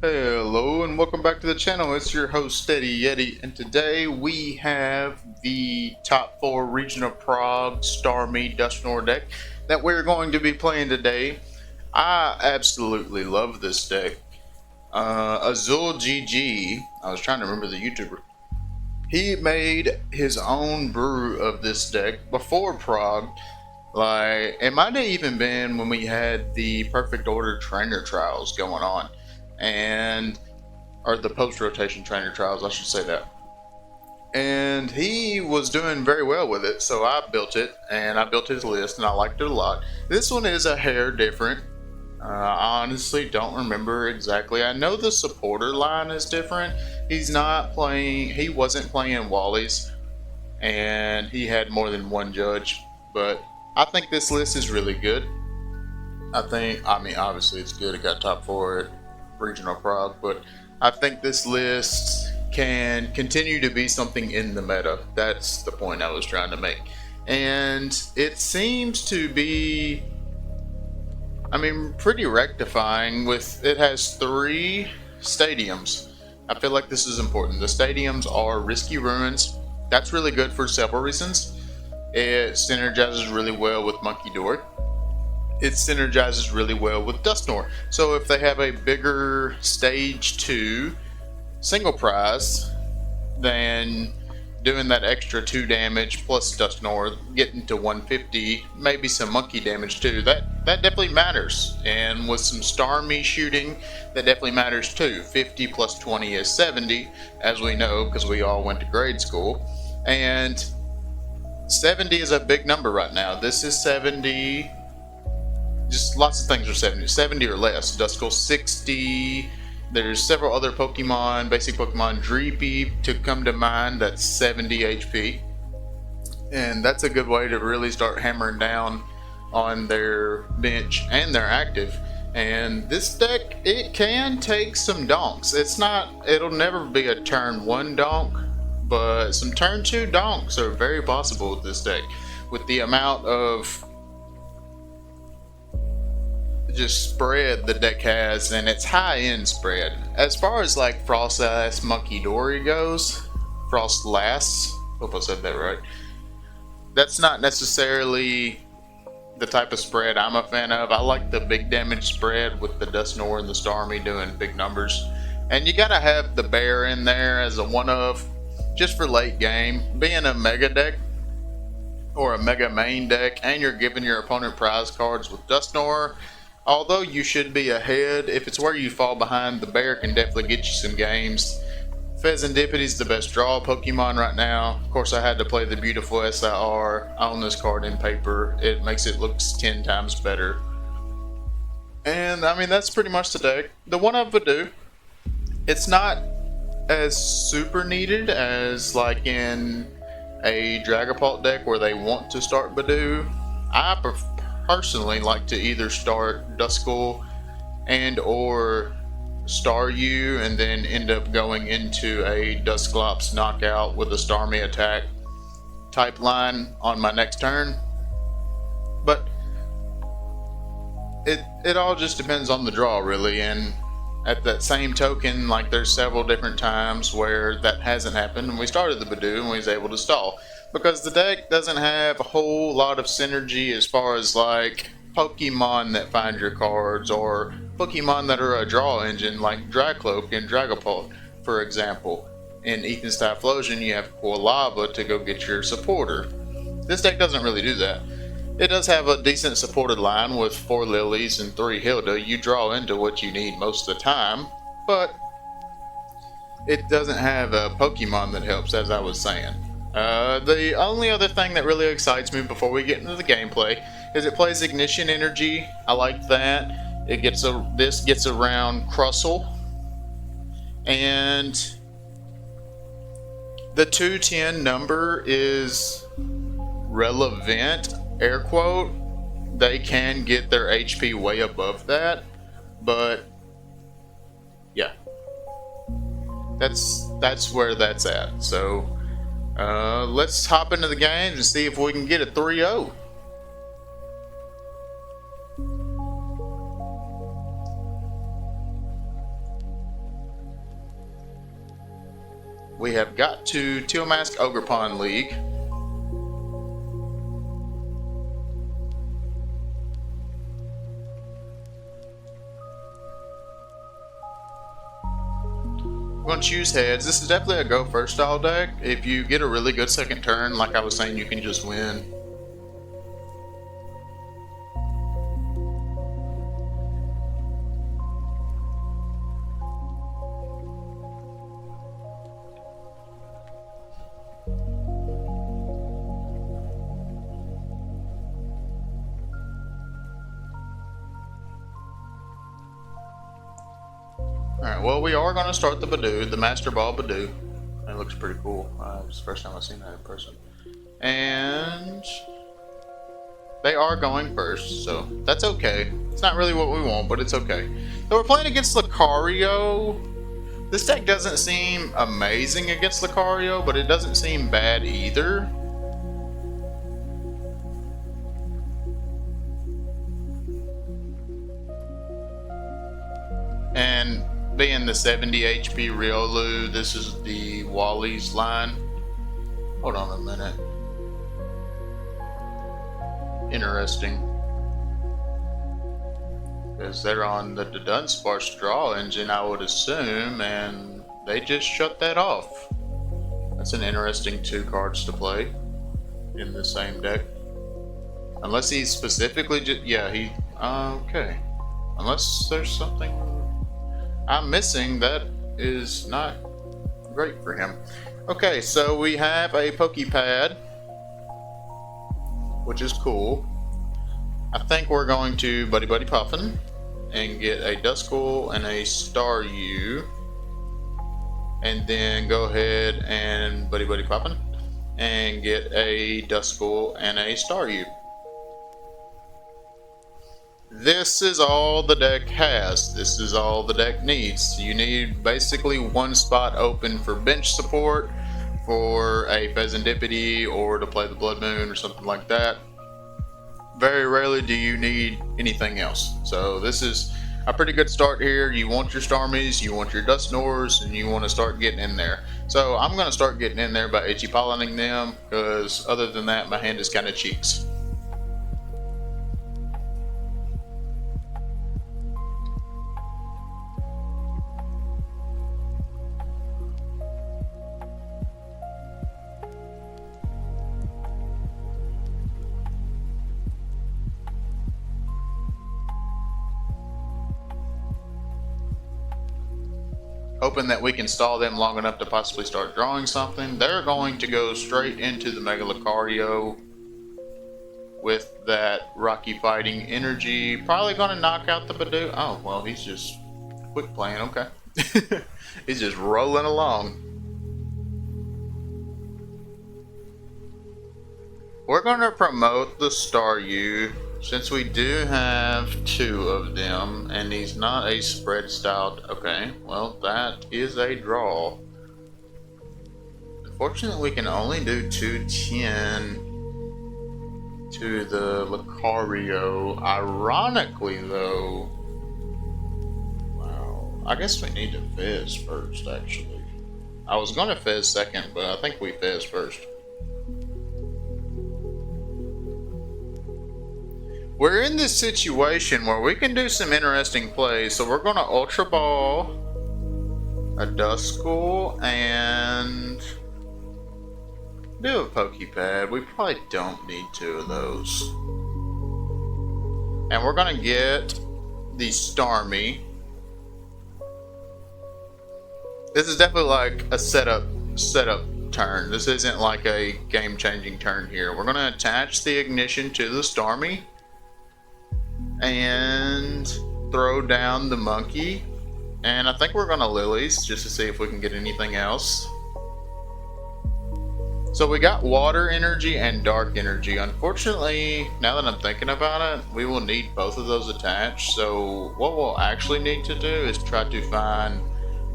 Hello and welcome back to the channel. It's your host Steady Yeti, and today we have the top 4 region of Prague Starmie Dusknoir deck that we're going to be playing today. I absolutely love this deck. Azul GG, I was trying to remember the YouTuber. He made his own brew of this deck before Prague. Like, it might have even been when we had the Perfect Order trainer trials going on. Or the post-rotation trainer trials, I should say that. And he was doing very well with it, so I built it, and I built his list, and I liked it a lot. This one is a hair different. I honestly don't remember exactly. I know the supporter line is different. He wasn't playing Wally's, and he had more than one judge, but I think this list is really good. Obviously it's good. It got top 4 at Regional Prague, but I think this list can continue to be something in the meta. That's the point I was trying to make. And it seems to be, pretty rectifying. It has 3 stadiums. I feel like this is important. The stadiums are Risky Ruins. That's really good for several reasons. It synergizes really well with Monkey Door. It synergizes really well with Dusknoir. So if they have a bigger stage 2 single prize, then doing that extra 2 damage plus Dusknoir, getting to 150, maybe some monkey damage too, that definitely matters. And with some Starmie shooting, that definitely matters too. 50 plus 20 is 70, as we know, because we all went to grade school. And 70 is a big number right now. This is 70. Just lots of things are 70 or less. Duskull 60. There's several other Pokemon, basic Pokemon, Dreepy to come to mind, that's 70 HP. And that's a good way to really start hammering down on their bench and their active. And this deck, it can take some donks. It'll never be a turn 1 donk, but some turn 2 donks are very possible with this deck. With the amount of just spread the deck has, and it's high-end spread. As far as like Frost Monkey Dory goes, Frost Lass, hope I said that right, that's not necessarily the type of spread I'm a fan of. I like the big damage spread with the Dusknoir and the Starmie doing big numbers. And you gotta have the bear in there as a one-of, just for late game. Being a mega deck, or a mega main deck, and you're giving your opponent prize cards with Dusknoir, although you should be ahead, if it's where you fall behind, the bear can definitely get you some games. Pheasandipity's the best draw Pokemon right now. Of course, I had to play the beautiful SIR. I own this card in paper. It makes it look 10 times better. And that's pretty much the deck. The one of Voodoo, it's not as super needed as like in a Dragapult deck where they want to start Voodoo. I personally like to either start Duskull and or Staryu and then end up going into a Dusclops knockout with a Starmie attack type line on my next turn. But it all just depends on the draw, really. And at that same token, like, there's several different times where that hasn't happened and we started the Badoo and we was able to stall, because the deck doesn't have a whole lot of synergy as far as like Pokemon that find your cards or Pokemon that are a draw engine, like Dracloak and Dragapult, for example. In Ethan's Typhlosion, you have Quilava to go get your supporter. This deck doesn't really do that. It does have a decent supported line with 4 Lilies and 3 Hilda. You draw into what you need most of the time, but it doesn't have a Pokemon that helps, as I was saying. The only other thing that really excites me before we get into the gameplay is it plays Ignition Energy. I like that. This gets around Crustle, and the 210 number is relevant, air quote. They can get their HP way above that, but yeah, that's where that's at. So let's hop into the games and see if we can get a 3-0. we have got to Teal Mask Ogre Pond League. We're going to choose heads. This is definitely a go first style deck. If you get a really good second turn, like I was saying, you can just win. Alright, well, we are going to start the Badoo, the Master Ball Badoo. It looks pretty cool. It's the first time I've seen that in person. And they are going first, so that's okay. It's not really what we want, but it's okay. So we're playing against Lucario. This deck doesn't seem amazing against Lucario, but it doesn't seem bad either. And being the 70 HP Riolu, this is the Wally's line. Hold on a minute. Interesting. Because they're on the Dusknoir draw engine, I would assume, and they just shut that off. That's an interesting 2 cards to play in the same deck. Unless he specifically just, yeah, he, okay. Unless there's something I'm missing, that is not great for him. Okay, so we have a Pokepad, which is cool. I think we're going to Buddy Buddy Puffin and get a Dusknoir and a Starmie, and then go ahead and Buddy Buddy Puffin and get a Dusknoir and a Starmie. This is all the deck has. This is all the deck needs. You need basically one spot open for bench support for a Pheasantipity or to play the Blood Moon or something like that. Very rarely do you need anything else. So this is a pretty good start here. You want your Starmies, you want your Dusknoirs, and you want to start getting in there. So I'm going to start getting in there by Itchy Pollinating them, because other than that, my hand is kind of cheeks. Hoping that we can stall them long enough to possibly start drawing something. They're going to go straight into the Mega Lucario with that Rocky Fighting energy. Probably going to knock out the Badoo. Oh, well, he's just quick playing. Okay. He's just rolling along. We're going to promote the Starmie, since we do have 2 of them, and he's not a spread style. Okay, well, that is a draw. Unfortunately, we can only do 210 to the Lucario. Ironically, though, wow, I guess we need to fizz first, actually. I was going to fizz second, but I think we fizz first. We're in this situation where we can do some interesting plays, so we're going to Ultra Ball a Dusknoir and do a Pokepad. We probably don't need 2 of those. And we're going to get the Starmie. This is definitely like a setup turn. This isn't like a game-changing turn here. We're going to attach the Ignition to the Starmie and throw down the Monkey, and I think we're gonna Lilies just to see if we can get anything else. So we got Water Energy and Dark Energy. Unfortunately, now that I'm thinking about it, we will need both of those attached. So what we'll actually need to do is try to find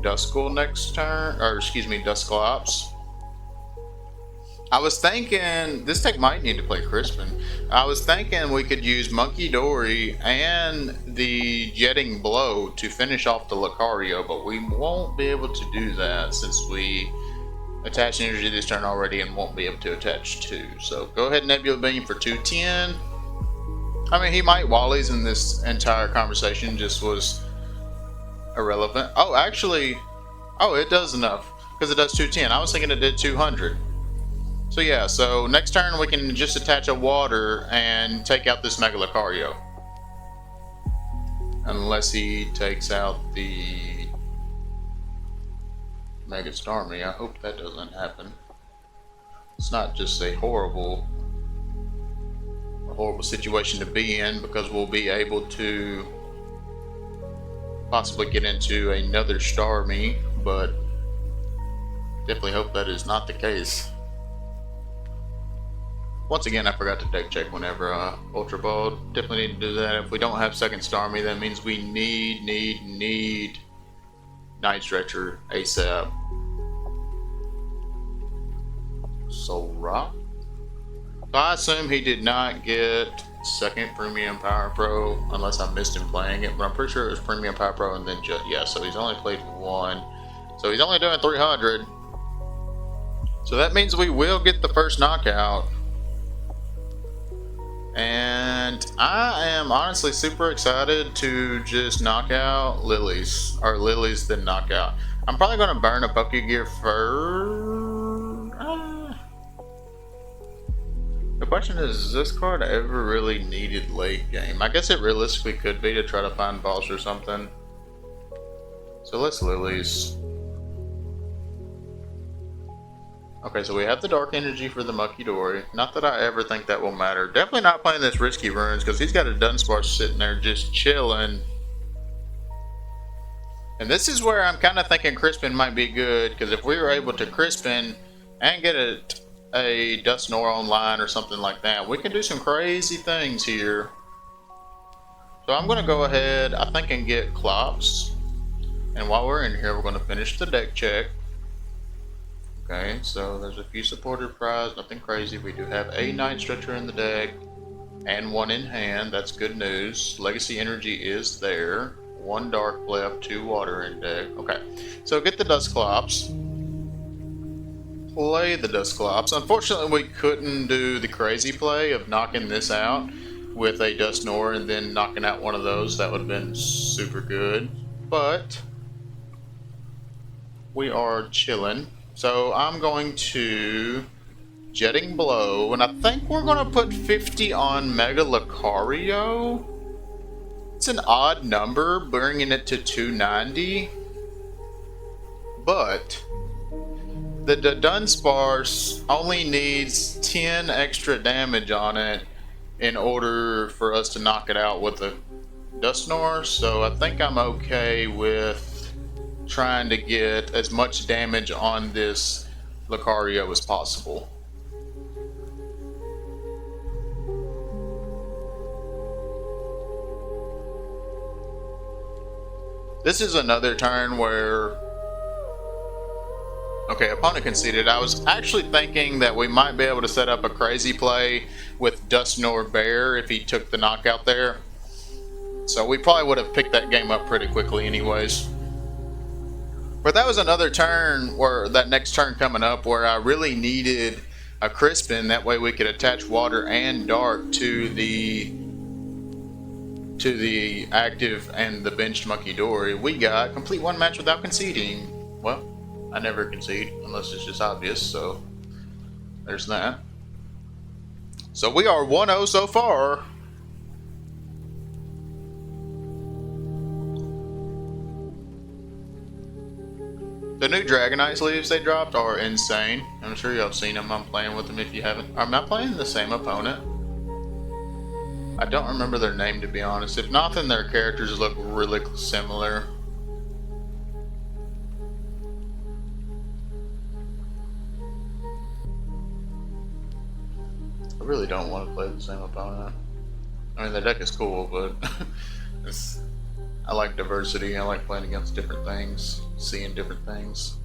Dusknoir next turn, or excuse me, Dusclops. I was thinking this deck might need to play Crispin. I was thinking we could use Monkey Dory and the Jetting Blow to finish off the Lucario, but we won't be able to do that since we attach energy this turn already and won't be able to attach 2. So go ahead, Nebula Beam for 210. I mean, he might Wallies in this entire conversation, just was irrelevant. Oh, actually, oh, it does enough because it does 210. I was thinking it did 200. So yeah, so next turn we can just attach a water and take out this Mega Lucario. Unless he takes out the Mega Starmie. I hope that doesn't happen. It's not just a horrible situation to be in, because we'll be able to possibly get into another Starmie, but definitely hope that is not the case. Once again, I forgot to deck check whenever Ultra Ball. Definitely need to do that. If we don't have second Starmie, that means we need Night Stretcher ASAP. Soul Rock? So I assume he did not get second Premium Power Pro, unless I missed him playing it, but I'm pretty sure it was Premium Power Pro and then just, yeah, so he's only played 1. So he's only doing 300. So that means we will get the first knockout. And I am honestly super excited to just knock out Lilies, or Lilies then knockout. I'm probably going to burn a Pokegear first. The question is this card ever really needed late game? I guess it realistically could be to try to find boss or something. So let's Lilies. Okay, so we have the Dark Energy for the Muckidori. Not that I ever think that will matter. Definitely not playing this risky runes, because he's got a Dusknoir sitting there just chilling. And this is where I'm kind of thinking Crispin might be good, because if we were able to Crispin and get a Dusknoir online or something like that, we can do some crazy things here. So I'm going to go ahead, I think, and get Clops. And while we're in here, we're going to finish the deck check. Okay, so there's a few supported prize, nothing crazy. We do have a Night Stretcher in the deck and 1 in hand. That's good news. Legacy Energy is there. 1 Dark left, 2 Water in deck. Okay, so get the Dusclops. Play the Dusclops. Unfortunately, we couldn't do the crazy play of knocking this out with a Dusknoir and then knocking out one of those. That would have been super good. But we are chilling. So I'm going to Jetting Blow, and I think we're going to put 50 on Mega Lucario. It's an odd number, bringing it to 290. But the Dunsparce only needs 10 extra damage on it in order for us to knock it out with the Dusknoir. So I think I'm okay with trying to get as much damage on this Lucario as possible. This is another turn where, okay, opponent conceded. I was actually thinking that we might be able to set up a crazy play with Dusknoir Bear if he took the knockout there. So we probably would have picked that game up pretty quickly anyways. But that was another turn, where that next turn coming up, where I really needed a Crispin. That way we could attach Water and Dark to the active and the benched Muckidori. We got complete 1 match without conceding. Well, I never concede unless it's just obvious, so there's that. So we are 1-0 so far. The new Dragonite sleeves they dropped are insane. I'm sure y'all seen them. I'm playing with them if you haven't. Am I playing the same opponent? I don't remember their name, to be honest. If not, then their characters look really similar. I really don't want to play the same opponent. I mean, the deck is cool, but I like diversity. I like playing against different things, seeing different things.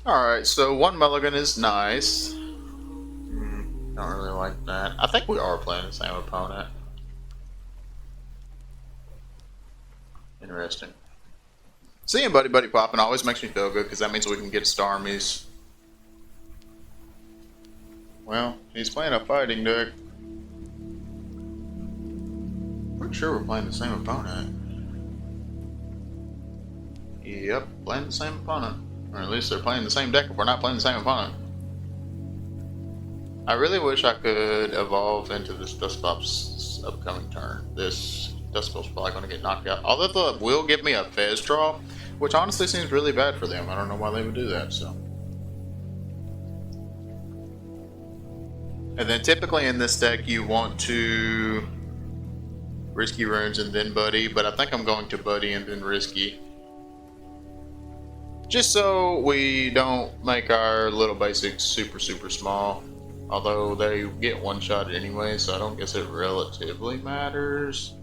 Alright, so one mulligan is nice. Don't really like that. I think we are playing the same opponent. Interesting. Seeing Buddy Buddy popping always makes me feel good because that means we can get Starmies. Well, he's playing a fighting deck. Pretty sure we're playing the same opponent. Yep, playing the same opponent. Or at least they're playing the same deck if we're not playing the same opponent. I really wish I could evolve into this Dusclops upcoming turn. This Dusclops probably going to get knocked out. Although it will give me a Fez draw, which honestly seems really bad for them. I don't know why they would do that, so. And then typically in this deck you want to Risky Runes and then Buddy, but I think I'm going to Buddy and then Risky. Just so we don't make our little basics super small. Although they get one-shot anyway, so I don't guess it relatively matters.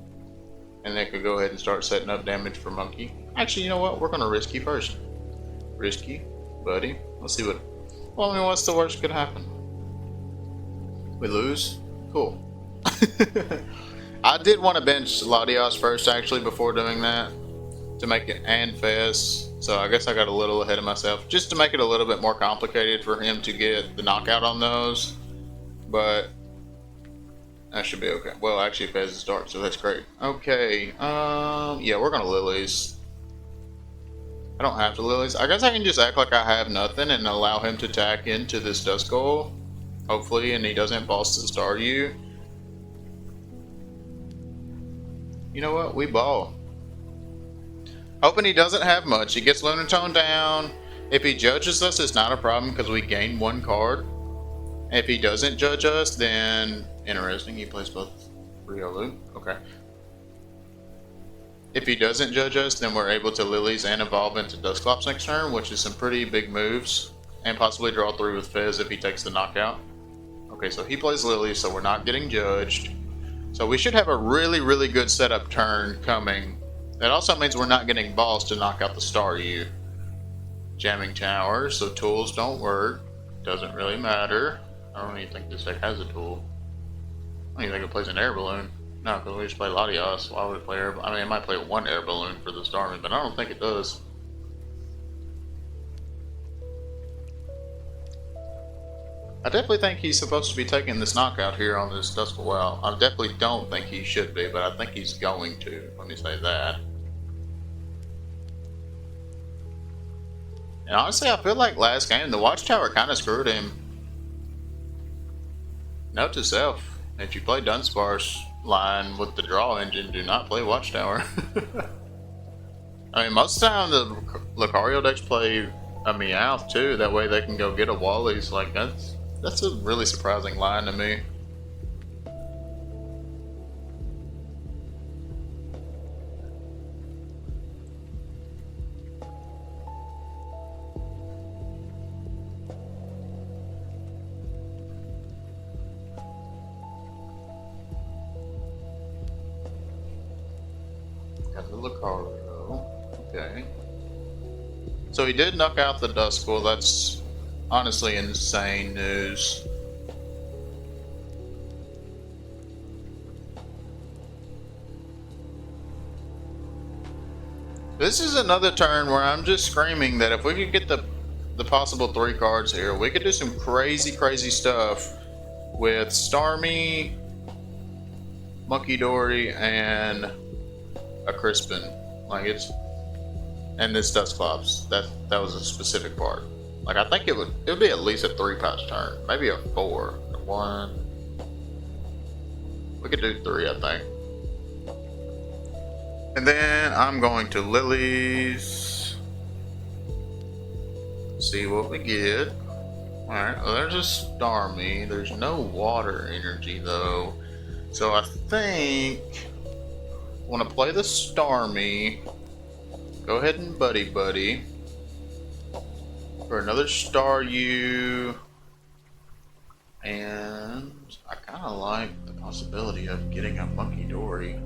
And they could go ahead and start setting up damage for Monkey. Actually, you know what? We're going to Risky first. Risky, Buddy. Let's see what... Well, I mean, what's the worst could happen? We lose? Cool. I did want to bench Latios first, actually, before doing that. To make it and Fez. So I guess I got a little ahead of myself. Just to make it a little bit more complicated for him to get the knockout on those. But that should be okay. Well, actually Fez is dark, so that's great. Okay, yeah, we're gonna Lilies. I don't have to Lilies. I guess I can just act like I have nothing and allow him to tack into this Duskull. Hopefully, and he doesn't boss the Staryu. You know what? We ball. Hoping he doesn't have much. He gets Lunatone down. If he judges us, it's not a problem because we gain one card. If he doesn't judge us, then interesting. He plays both Riolu. Okay. If he doesn't judge us, then we're able to Lilies and evolve into Dusclops next turn, which is some pretty big moves. And possibly draw 3 with Fez if he takes the knockout. Okay, so he plays Lilies, so we're not getting judged. So we should have a really good setup turn coming. That also means we're not getting balls to knock out the Staryu. Jamming Tower, so tools don't work. Doesn't really matter. I don't even think this deck has a tool. I don't even think it plays an air balloon. No, because we just play Latios. Why would it play air? I mean, it might play one air balloon for the Starmie, but I don't think it does. I definitely think he's supposed to be taking this knockout here on this Duskull. Well, I definitely don't think he should be, but I think he's going to. Let me say that. And honestly, I feel like last game, the Watchtower kind of screwed him. Note to self, if you play Dunsparce line with the draw engine, do not play Watchtower. I mean, most of the time the Lucario decks play a Meowth too, that way they can go get a Wally's. Like, that's a really surprising line to me. Got the Lucario. Okay. So he did knock out the Duskull. That's honestly insane news. This is another turn where I'm just screaming that if we could get the possible 3 cards here, we could do some crazy stuff with Starmie, Monkey Dory, and a Crispin. Like, it's... And this Dusclops. That was a specific part. Like, I think it would be at least a 3-pouch turn. Maybe a 4. 1. We could do 3, I think. And then I'm going to Lilies. See what we get. Alright, well, there's a Starmie. There's no water energy, though. So I think I want to play the Starmie. Go ahead and Buddy for another Staryu. And I kind of like the possibility of getting a Monkey Dory.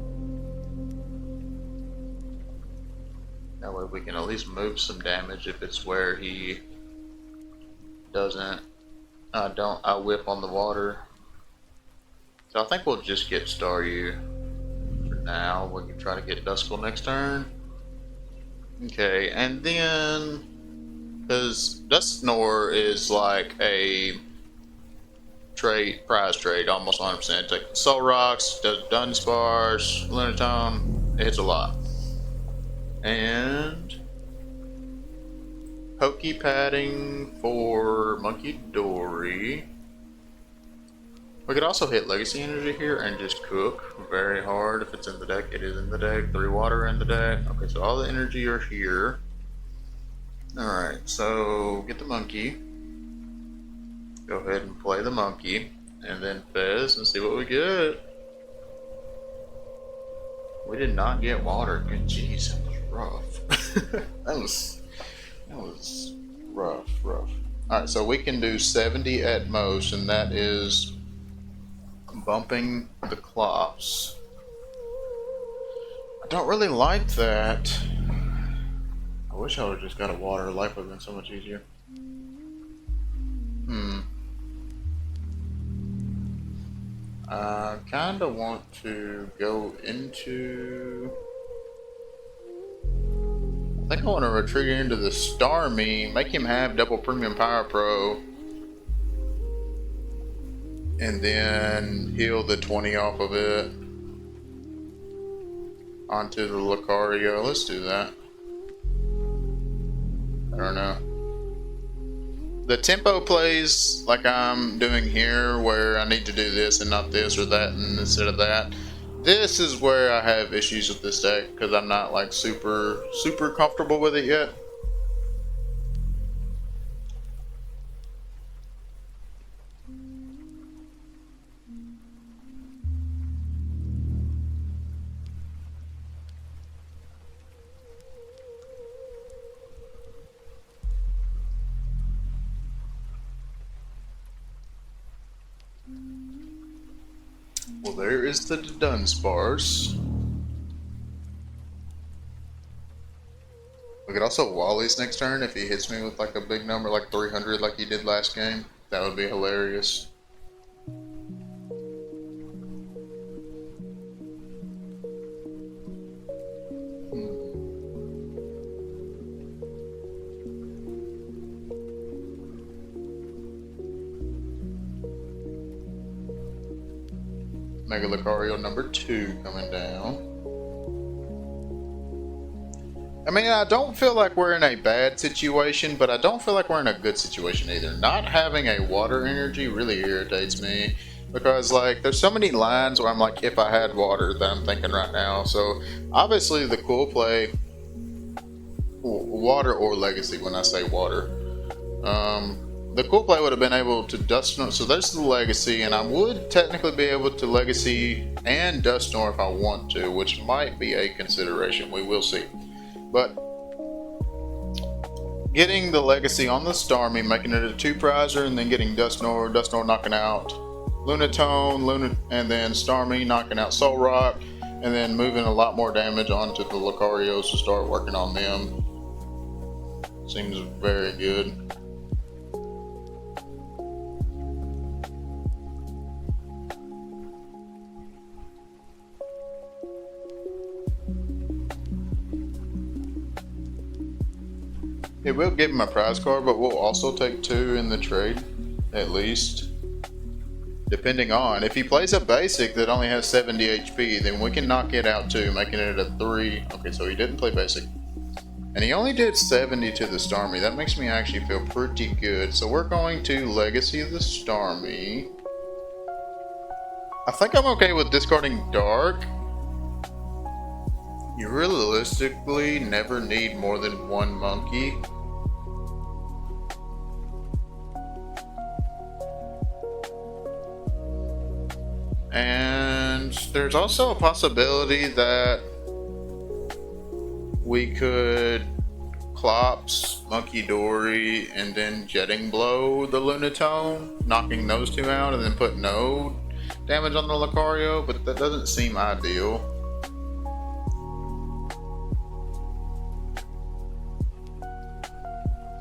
That way we can at least move some damage if it's where he doesn't, I whip on the water. So I think we'll just get Staryu for now. We can try to get Dusknoir next turn. Okay, and then, because Dusknoir is like a prize trade, almost 100%. Like Soul Rocks, does Dunsparce, Lunatone, it hits a lot. And Pokey Padding for Monkey Dory. We could also hit Legacy Energy here and just cook very hard if it's in the deck. It is in the deck. 3 water in the deck. Okay, so all the energy are here. Alright, so get the monkey. Go ahead and play the monkey. And then Fez and see what we get. We did not get water. Good jeez, that was rough. that was rough. Alright, so we can do 70 at most, and that is bumping the clops. I don't really like that. I wish I would have just got a water. Life would have been so much easier. I kind of want to go into... I think I want to retreat into the Starmie, make him have double premium Power Pro, and then heal the 20 off of it onto the Lucario. Let's do that. I don't know. The tempo plays like I'm doing here, where I need to do this and not this or that and instead of that. This is where I have issues with this deck because I'm not like super comfortable with it yet. Well, there is the Dunsparce. We could also Wally's next turn if he hits me with like a big number, like 300 like he did last game. That would be hilarious. Mega Lucario number 2 coming down. I mean, I don't feel like we're in a bad situation, but I don't feel like we're in a good situation either. Not having a water energy really irritates me because, like, there's so many lines where I'm like, if I had water, that I'm thinking right now. So, obviously, the cool play, water or legacy when I say water. The cool play would have been able to Dusknoir, so there's the legacy, and I would technically be able to legacy and Dusknoir if I want to, which might be a consideration. We will see. But getting the legacy on the Starmie, making it a 2-prizer, and then getting Dusknoir knocking out Lunatone, and then Starmie knocking out Soul Rock, and then moving a lot more damage onto the Lucarios to start working on them. Seems very good. It will give him a prize card, but we'll also take 2 in the trade, at least. Depending on, if he plays a basic that only has 70 HP, then we can knock it out too, making it a 3. Okay, so he didn't play basic. And he only did 70 to the Starmie. That makes me actually feel pretty good. So we're going to Legacy the Starmie. I think I'm okay with discarding Dark. You realistically never need more than 1 monkey. And there's also a possibility that we could Clops, Monkey Dory, and then Jetting Blow the Lunatone, knocking those 2 out, and then put no damage on the Lucario, but that doesn't seem ideal.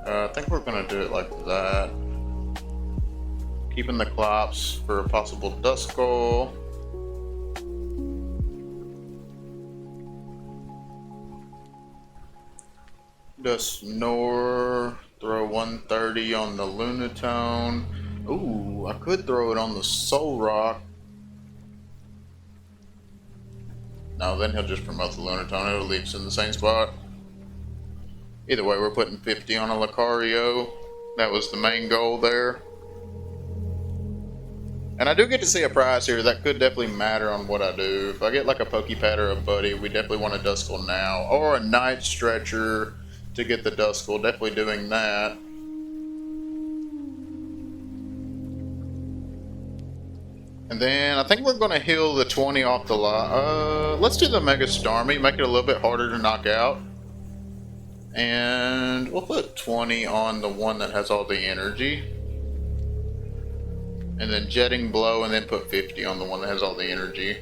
I think we're gonna do it like that. Keeping the Clops for a possible Dusknoir. Dusknoir. Throw 130 on the Lunatone. Ooh, I could throw it on the Soul Rock. No, then he'll just promote the Lunatone. It'll leave us in the same spot. Either way, we're putting 50 on a Lucario. That was the main goal there. And I do get to see a prize here. That could definitely matter on what I do. If I get like a Pokepad or a Buddy, we definitely want a Duskull now. Or a Night Stretcher to get the Duskull. Definitely doing that. And then I think we're going to heal the 20 off the lot. Let's do the Mega Starmie. Make it a little bit harder to knock out. And we'll put 20 on the one that has all the energy. And then Jetting Blow, and then put 50 on the one that has all the energy.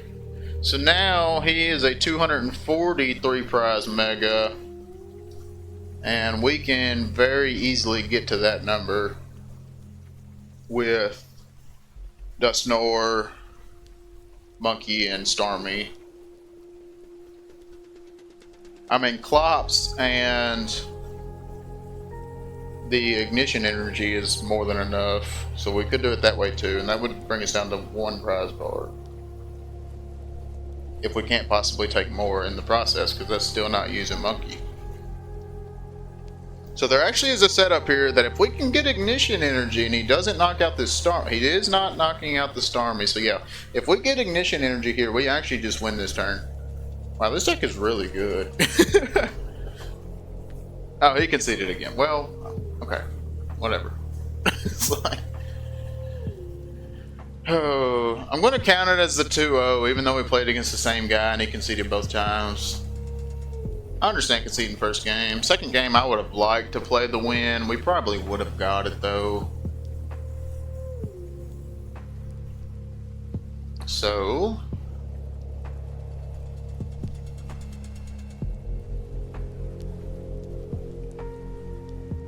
So now he is a 243 prize Mega. And we can very easily get to that number with Dusknoir, Monkey, and Starmie. I mean, Clops and the Ignition Energy is more than enough, so we could do it that way too, and that would bring us down to 1 prize card. If we can't possibly take more in the process, because that's still not using Monkey. So there actually is a setup here that if we can get Ignition Energy and he doesn't knock out this Starmie, he is not knocking out the Starmie, so yeah, if we get Ignition Energy here, we actually just win this turn. Wow, this deck is really good. Oh, he conceded again. Well, okay. Whatever. It's like... Oh, I'm going to count it as the 2-0, even though we played against the same guy and he conceded both times. I understand conceding first game. Second game, I would have liked to play the win. We probably would have got it, though. So...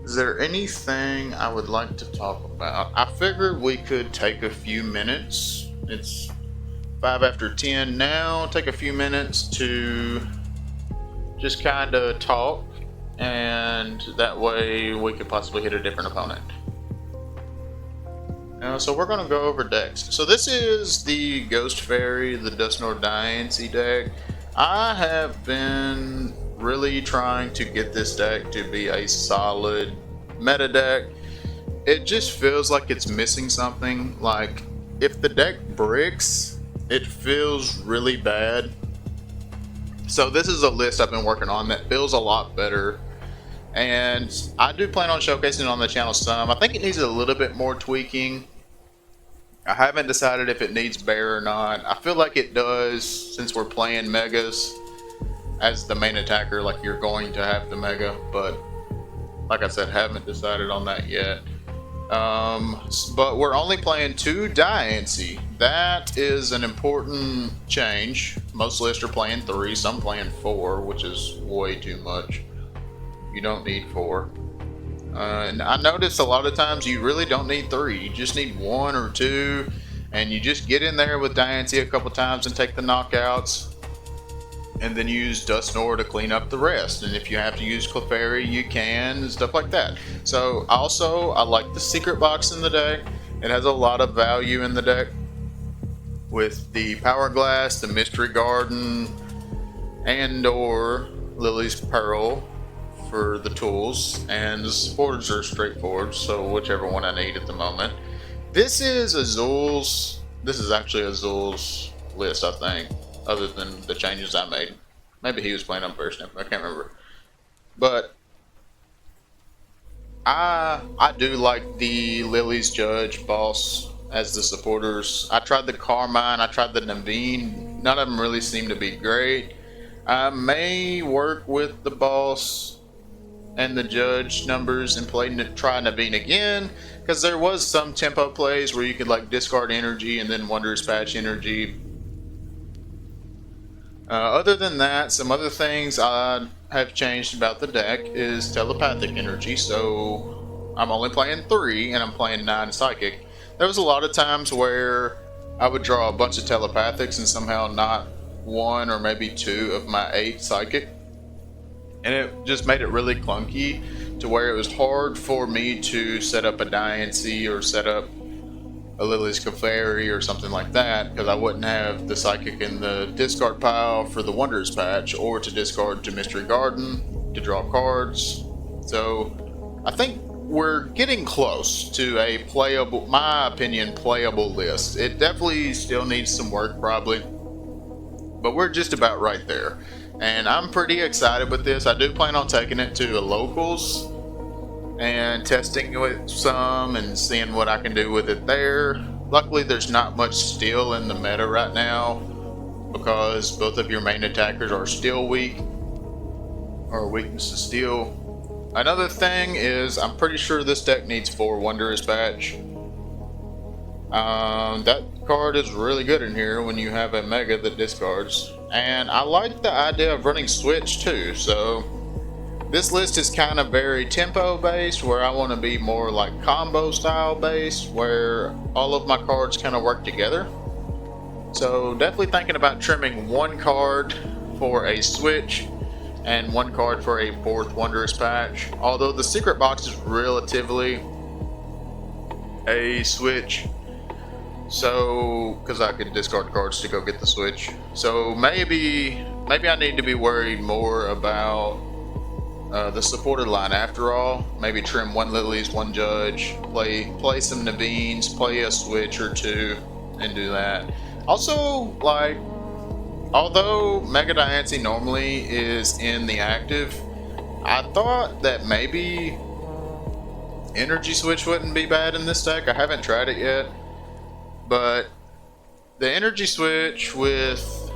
is there anything I would like to talk about? I figured we could take a few minutes. It's 5 after 10 now. Take a few minutes to just kind of talk, and that way we could possibly hit a different opponent. So we're going to go over decks. So this is the Ghost Fairy, the Dusknoir Diancie deck. I have been really trying to get this deck to be a solid meta deck. It just feels like it's missing something. Like, if the deck bricks, it feels really bad. So this is a list I've been working on that feels a lot better, and I do plan on showcasing it on the channel some. I think it needs a little bit more tweaking. I haven't decided if it needs bear or not. I feel like it does, since we're playing Megas as the main attacker. Like, you're going to have the Mega, but like I said, haven't decided on that yet. But we're only playing 2 Diancie. That is an important change. Most lists are playing 3, some playing 4, which is way too much. You don't need 4. And I noticed a lot of times you really don't need 3. You just need 1 or 2, and you just get in there with Diancie a couple times and take the knockouts, and then use Dusknoir to clean up the rest. And if you have to use Clefairy, you can, and stuff like that. So also, I like the secret box in the deck. It has a lot of value in the deck with the Power Glass, the Mystery Garden, and or Lily's Pearl for the tools, and the supporters are straightforward, so whichever one I need at the moment. This is Azul's, this is actually Azul's list, I think, other than the changes I made. Maybe he was playing on first name, I can't remember. But I do like the Lily's Judge boss as the supporters. I tried the Carmine, I tried the Naveen. None of them really seem to be great. I may work with the boss and the Judge numbers and try Naveen again, because there was some tempo plays where you could like discard energy and then Wondrous Patch energy. Other than that, some other things I have changed about the deck is telepathic energy. So I'm only playing 3 and I'm playing 9 psychic. There was a lot of times where I would draw a bunch of telepathics and somehow not one or maybe two of my 8 psychic. And it just made it really clunky to where it was hard for me to set up a Diancie or set up a Lily's Clefairy or something like that, because I wouldn't have the psychic in the discard pile for the Wonders patch, or to discard to Mystery Garden to draw cards. So I think we're getting close to a playable, my opinion, playable list. It definitely still needs some work probably, but we're just about right there. And I'm pretty excited with this. I do plan on taking it to a locals and testing with some and seeing what I can do with it there. Luckily, there's not much steel in the meta right now because both of your main attackers are steel weak, or weakness to steel. Another thing is, I'm pretty sure this deck needs 4 Wondrous Patch. That card is really good in here when you have a Mega that discards. And I like the idea of running Switch too, so this list is kind of very tempo based, where I want to be more like combo style based, where all of my cards kind of work together. So definitely thinking about trimming 1 card for a Switch and 1 card for a 4th Wondrous Patch. Although the secret box is relatively a Switch, so because I could discard cards to go get the Switch. So maybe I need to be worried more about the supported line after all. Maybe trim 1 Lilies, 1 Judge, play some Naveen's, play a Switch or 2, and do that. Also, like, although Mega Diancie normally is in the active, I thought that maybe Energy Switch wouldn't be bad in this deck. I haven't tried it yet, but the Energy Switch with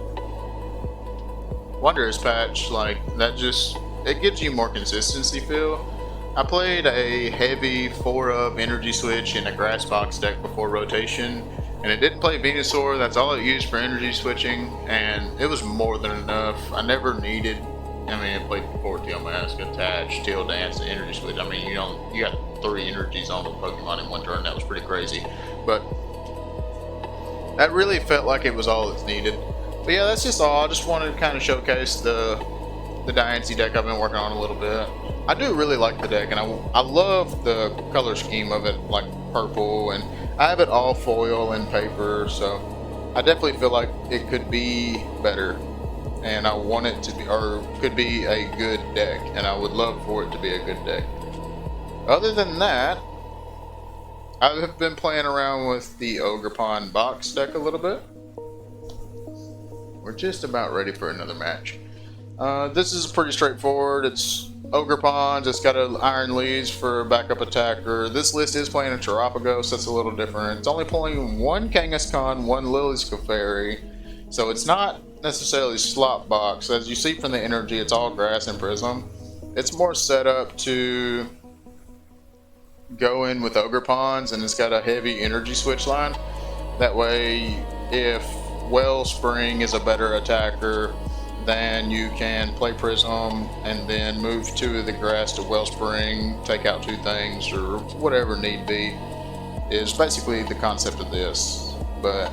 Wondrous Patch, like, that just, it gives you more consistency feel. I played a heavy 4-up Energy Switch in a Grass Box deck before rotation, and it didn't play Venusaur. That's all it used for energy switching, and it was more than enough. I never needed, I mean, it played 4 Tail Mask, Attach, Tail Dance, and Energy Switch. I mean, you got 3 energies on the Pokemon in 1 turn. That was pretty crazy, but that really felt like it was all that's needed. But yeah, that's just all. I just wanted to kind of showcase the Diancie deck I've been working on a little bit. I do really like the deck, and I love the color scheme of it, like purple, and I have it all foil and paper, so I definitely feel like it could be better, and I want it to be, or could be a good deck, and I would love for it to be a good deck. Other than that, I have been playing around with the Ogre Pond box deck a little bit. We're just about ready for another match. This is pretty straightforward. It's Ogre Pond, it's got an Iron Leaves for backup attacker. This list is playing a Terapagos, that's a little different. It's only pulling 1 Kangaskhan, 1 Lily's Clefairy, so it's not necessarily slot box. As you see from the energy, it's all grass and prism. It's more set up to go in with Ogre Ponds, and it's got a heavy energy switch line. That way, if Wellspring is a better attacker, then you can play Prism and then move 2 of the grass to Wellspring, take out 2 things, or whatever need be, is basically the concept of this. But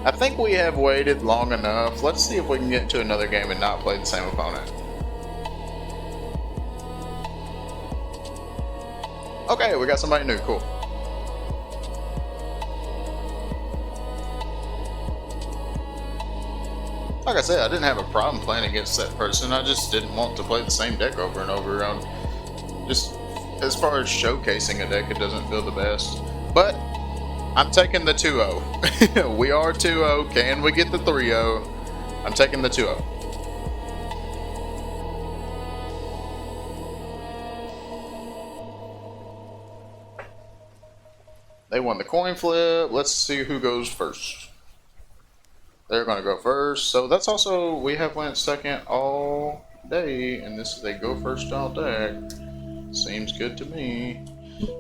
I think we have waited long enough. Let's see if we can get into another game and not play the same opponent. Okay, we got somebody new, cool. Like I said, I didn't have a problem playing against that person. I just didn't want to play the same deck over and over. Just as far as showcasing a deck, it doesn't feel the best. But I'm taking the 2-0. We are 2-0. Can we get the 3-0? I'm taking the 2-0. They won the coin flip. Let's see who goes first. They're going to go first. So that's also, we have went second all day, and this is a go first all deck. Seems good to me.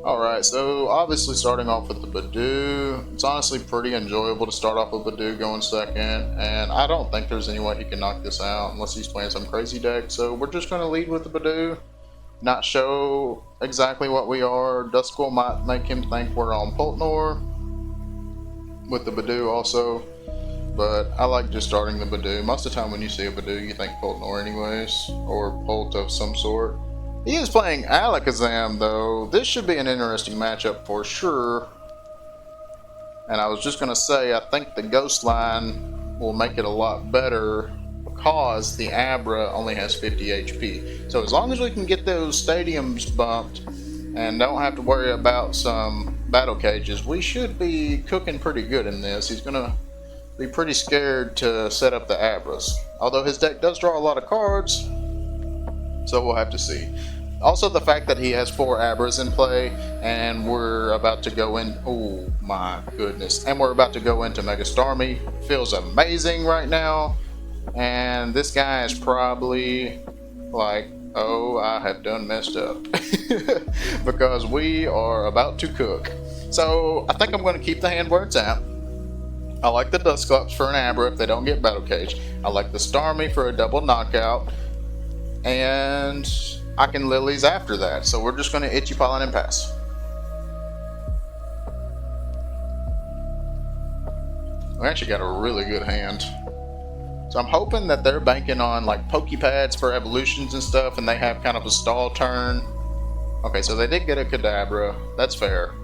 Alright, so obviously starting off with the Badoo. It's honestly pretty enjoyable to start off with Badoo going second, and I don't think there's any way he can knock this out unless he's playing some crazy deck. So we're just going to lead with the Badoo. not show exactly what we are. Dusknoir might make him think we're on Pultnor with the Badoo also, but I like just starting the Badoo. Most of the time when you see a Badoo, you think Pultnor anyways, or Pult of some sort. He is playing Alakazam though. This should be an interesting matchup for sure. And I was just going to say, I think the Ghost line will make it a lot better because the Abra only has 50 HP. So as long as we can get those stadiums bumped and don't have to worry about some battle cages, we should be cooking pretty good in this. He's going to be pretty scared to set up the Abras. Although his deck does draw a lot of cards, so we'll have to see. Also, the fact that he has 4 Abras in play, and we're about to go in. Oh my goodness! And we're about to go into Mega Starmie. Feels amazing right now. And this guy is probably like, oh, I have done messed up. Because we are about to cook. So, I think I'm going to keep the hand where it's at. I like the Dusknoir for an Abra if they don't get Battle Cage. I like the Starmie for a double knockout. And I can Lilies after that, so we're just going to Itchy Pollen and pass. We actually got a really good hand. So I'm hoping that they're banking on like Pokepads for evolutions and stuff, and they have kind of a stall turn. Okay, so they did get a Kadabra. That's fair.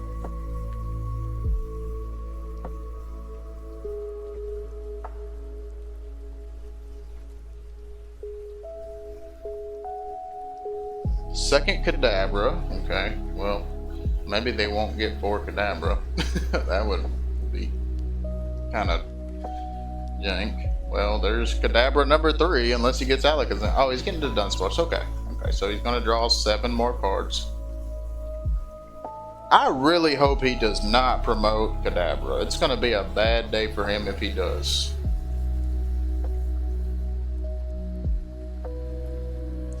Second Kadabra. Okay, well, maybe they won't get 4 Kadabra. That would be kind of jank. Well, there's Kadabra number 3, unless he gets Alakazam. Oh, he's getting to Dunsparce. Okay. Okay, so he's going to draw 7 more cards. I really hope he does not promote Kadabra. It's going to be a bad day for him if he does.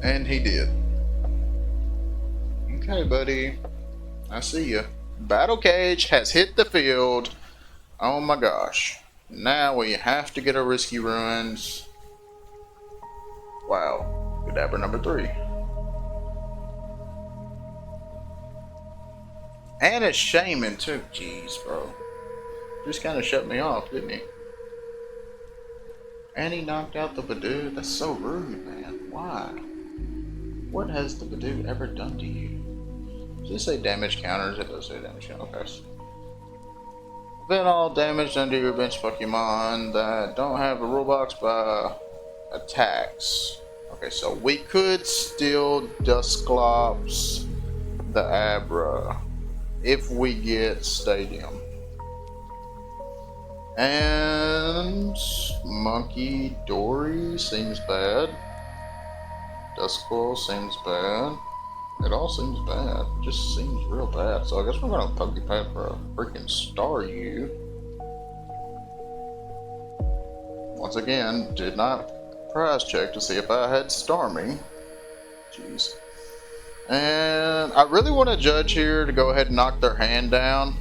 And he did. Okay, buddy. I see you. Battle Cage has hit the field. Oh my gosh. Now we have to get a Risky Ruins. Wow. Kadabra number 3. And it's Shaman too. Jeez, bro. Just kind of shut me off, didn't he? And he knocked out the Badoo. That's so rude, man. Why? What has the Badoo ever done to you? Does it say damage counters? It does say damage counters. Okay. Prevent all damage under your bench Pokemon that don't have a rule box by attacks. Okay, so we could still Dusknoir the Abra if we get Stadium. And Monkey Dory seems bad. Dusknoir seems bad. It all seems bad. It just seems real bad. So I guess we're gonna Pokepad for a freaking Staryu. Once again, did not prize check to see if I had Starmie. Jeez. And I really want to judge here to go ahead and knock their hand down.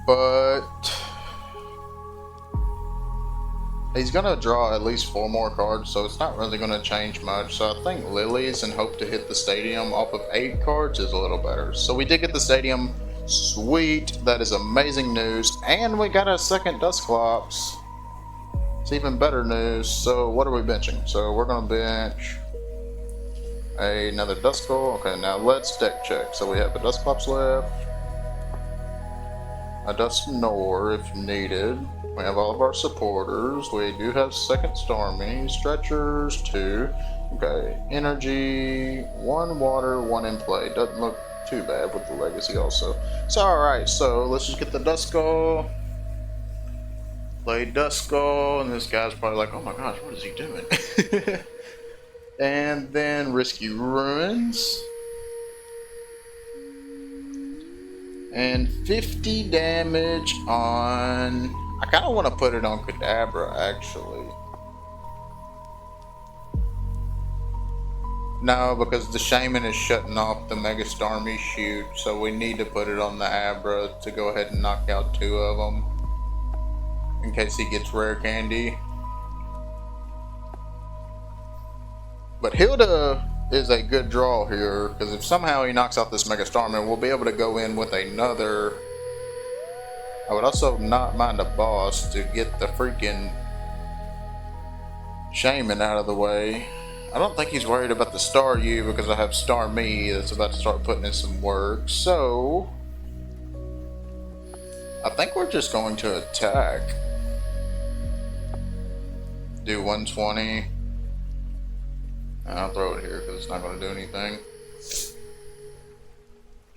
But he's going to draw at least 4 more cards, so it's not really going to change much. So I think Lilies and hope to hit the Stadium off of 8 cards is a little better. So we did get the Stadium. Sweet. That is amazing news. And we got a second Dusknoir. It's even better news. So what are we benching? So we're going to bench another Dusknoir. Okay, now let's deck check. So we have a Dusknoir left. A Dusknoir if needed. We have all of our supporters. We do have second Starmie. Stretchers, 2. Okay. Energy, 1 water, 1 in play. Doesn't look too bad with the legacy also. So alright, so let's just get the Dusknoir. Play Dusknoir, and this guy's probably like, oh my gosh, what is he doing? And then Risky Ruins. And 50 damage on... I kind of want to put it on Kadabra, actually. No, because the Shaman is shutting off the Mega Starmie shoot, so we need to put it on the Abra to go ahead and knock out 2 of them. In case he gets Rare Candy. But Hilda is a good draw here, because if somehow he knocks out this Mega Starmie, we'll be able to go in with another. I would also not mind a boss to get the freaking Shaman out of the way. I don't think he's worried about the Star U because I have Starmie that's about to start putting in some work. So I think we're just going to attack. Do 120. I'll throw it here because it's not going to do anything.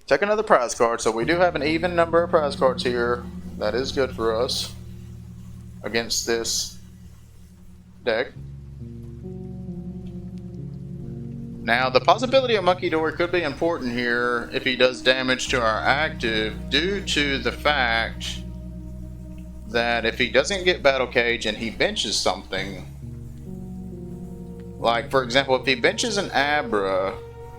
Take another prize card. So we do have an even number of prize cards here. That is good for us against this deck. Now, the possibility of Monkey Dory could be important here if he does damage to our active, due to the fact that if he doesn't get Battle Cage and he benches something, like for example, if he benches an Abra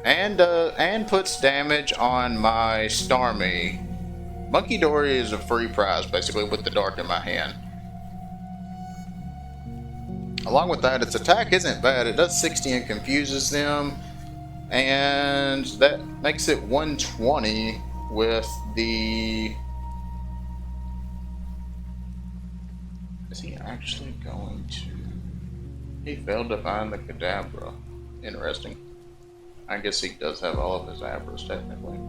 and puts damage on my Starmie, Monkey Dory is a free prize basically with the Dark in my hand. Along with that, its attack isn't bad. It does 60 and confuses them, and that makes it 120 with the... Is he actually going to... He failed to find the Kadabra. Interesting. I guess he does have all of his Abras technically.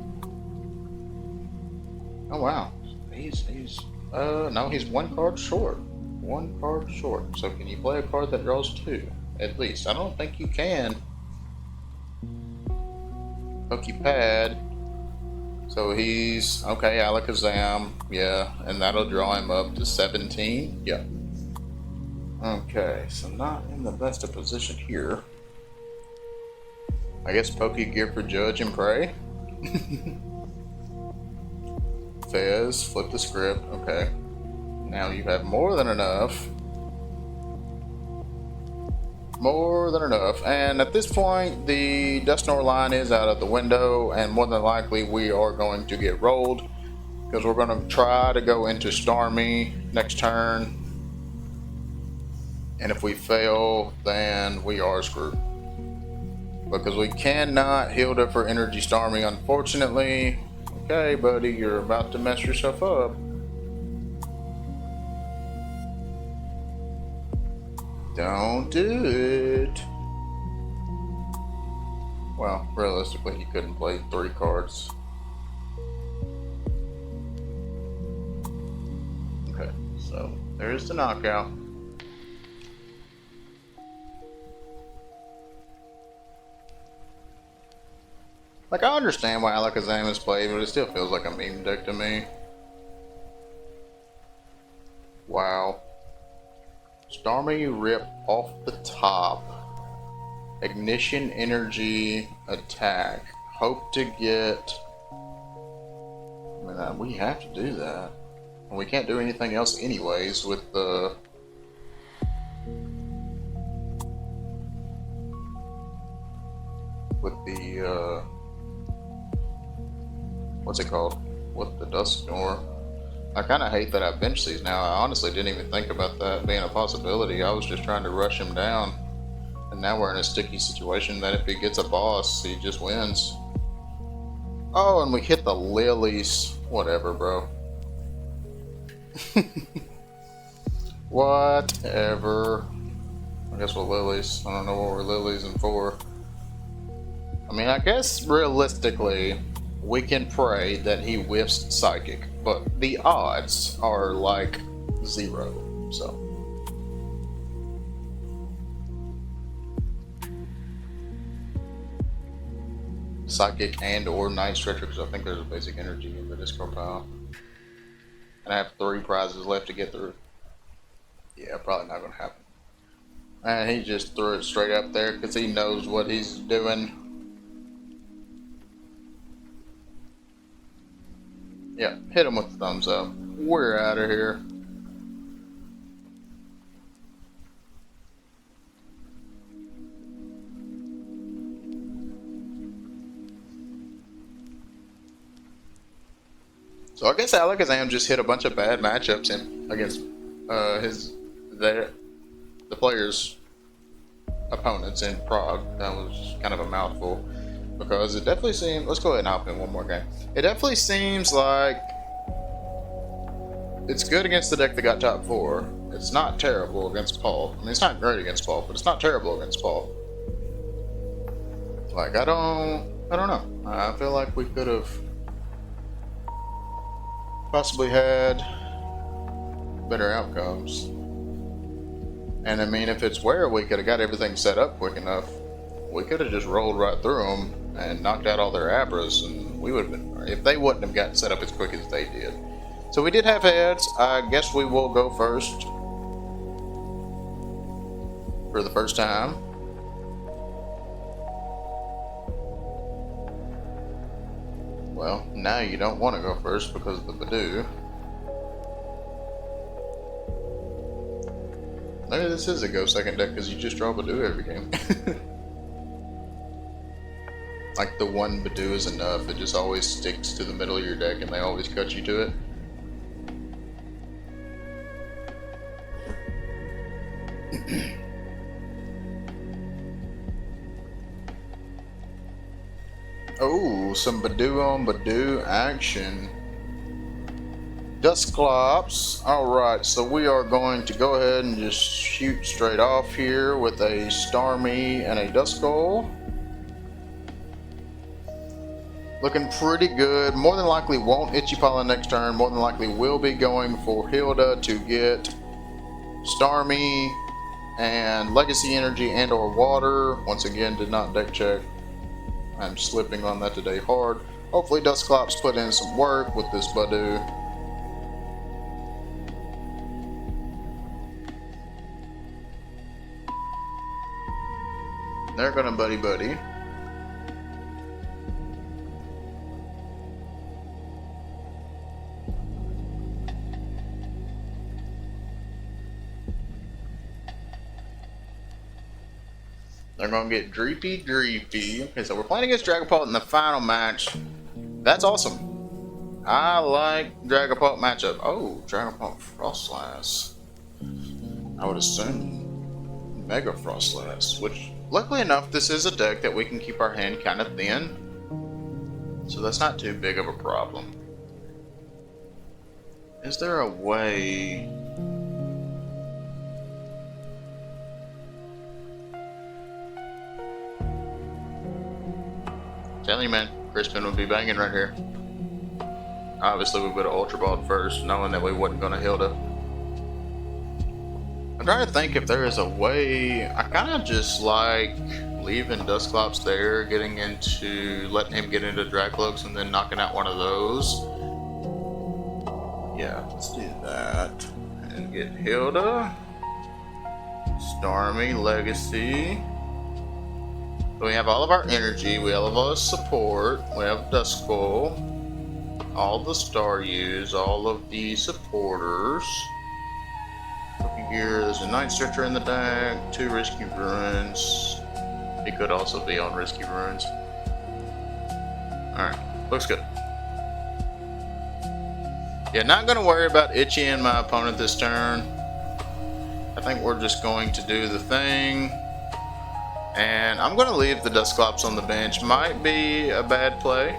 Oh wow. No, he's one card short. One card short. So can you play a card that draws two? At least. I don't think you can. Pokepad. So he's... Okay, Alakazam. Yeah, and that'll draw him up to 17. Yeah. Okay, so not in the best of position here. I guess Pokegear for Judge and Pray. Fez, flip the script. Okay. Now you have more than enough. More than enough. And at this point, the Dusknoir line is out of the window, and more than likely we are going to get rolled, because we're going to try to go into Starmie next turn. And if we fail, then we are screwed. Because we cannot Hilda for Energy Starmie, unfortunately. Okay, buddy, you're about to mess yourself up. Don't do it. Well, realistically, he couldn't play 3 cards. Okay, so there's the knockout. Like, I understand why Alakazam is played, but it still feels like a meme deck to me. Wow. Starmie rip off the top. Ignition energy attack. Hope to get... I mean, we have to do that. And we can't do anything else anyways with the... what's it called? With the Dusknoir. I kind of hate that I benched these now. I honestly didn't even think about that being a possibility. I was just trying to rush him down. And now we're in a sticky situation that if he gets a boss, he just wins. Oh, and we hit the lilies. Whatever, bro. Whatever. I guess we're lilies. I don't know what we're liliesing for. I mean, I guess realistically, we can pray that he whiffs Psychic, but the odds are like 0, so. Psychic and or Night Stretcher, because I think there's a basic energy in the discard pile. And I have 3 prizes left to get through. Yeah, probably not going to happen. And he just threw it straight up there because he knows what he's doing. Yeah, hit him with the thumbs up. We're out of here. So I guess Alakazam just hit a bunch of bad matchups in against the players. opponents in Prague. That was kind of a mouthful. Because it definitely seems... Let's go ahead and hop in one more game. It definitely seems like it's good against the deck that got top 4. It's not terrible against Paul. I mean, it's not great against Paul, but it's not terrible against Paul. Like, I don't know. I feel like we could have possibly had better outcomes. And I mean, if it's where we could have got everything set up quick enough, we could have just rolled right through them and knocked out all their Abras, and we would have been, if they wouldn't have gotten set up as quick as they did. So we did have heads. I guess we will go first for the first time. Well, now you don't want to go first because of the Badoo. Maybe this is a go second deck because you just draw Badoo every game. Like the one Badoo is enough, it just always sticks to the middle of your deck and they always cut you to it. Oh, some Badoo on Badoo action. Dusknoir. Alright, so we are going to go ahead and just shoot straight off here with a Starmie and a Dusknoir. Looking pretty good. More than likely won't Itchy Pollen next turn. More than likely will be going for Hilda to get Starmie and Legacy Energy and or Water. Once again, did not deck check. I'm slipping on that today hard. Hopefully Dusknoir's put in some work with this Badoo. They're gonna buddy. They're gonna get Dreepy. Okay, so we're playing against Dragapult in the final match. That's awesome. I like Dragapult matchup. Oh, Dragapult Frostlass. I would assume Mega Frostlass, which luckily enough, this is a deck that we can keep our hand kind of thin. So that's not too big of a problem. Is there a way... Tell you, man, Crispin would be banging right here. Obviously, we would have Ultra Balled first, knowing that we wasn't going to Hilda. I'm trying to think if there is a way. I kind of just like leaving Dusknoir there, getting into, letting him get into Dracloaks, and then knocking out one of those. Yeah, let's do that. And get Hilda, Starmie, Legacy. So we have all of our energy, we have all of our support, we have Dusknoir, all the Staryus, all of the supporters. Looking here, there's a Night Searcher in the deck, 2 Risky Ruins. He could also be on Risky Ruins. Alright, looks good. Yeah, not going to worry about Itchy and my opponent this turn. I think we're just going to do the thing. And I'm going to leave the Dusknoir on the bench. Might be a bad play.